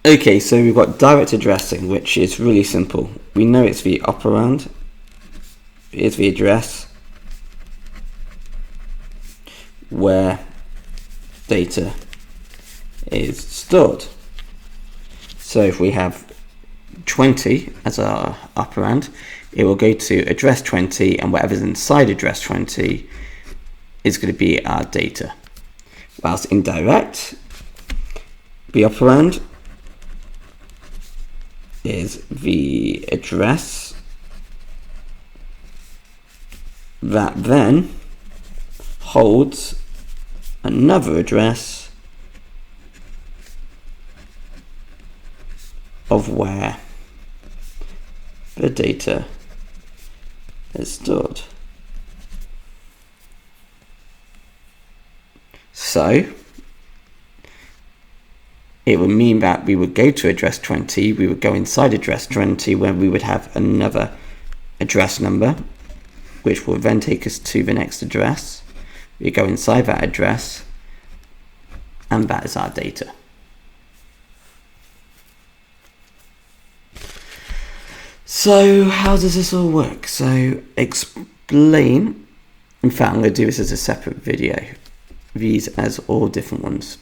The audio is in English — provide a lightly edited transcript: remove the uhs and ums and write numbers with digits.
Okay, so we've got direct addressing, which is really simple. We know it's the operand. Here's the address where data is stored. So if we have 20 as our operand, it will go to address 20, and whatever's inside address 20 is going to be our data. Whilst indirect, the operand is the address that then holds another address of where the data is stored. So it would mean that we would go to address 20, we would go inside address 20 where we would have another address number, which will then take us to the next address. We go inside that address, and that is our data. So how does this all work? So explain, in fact I'm going to do this as a separate video, these as all different ones.